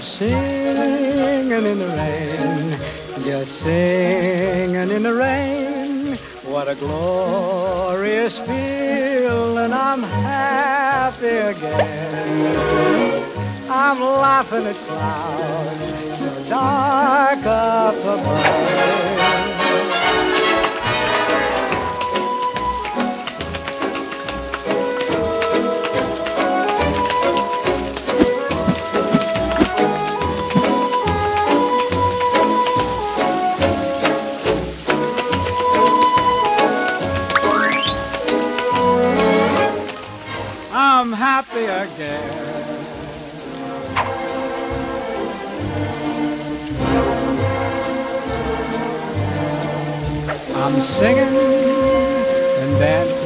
singing in the rain, just singing in the rain. What a glorious feeling, I'm happy again. I'm laughing at clouds so dark up above. I'm happy again. I'm singing and dancing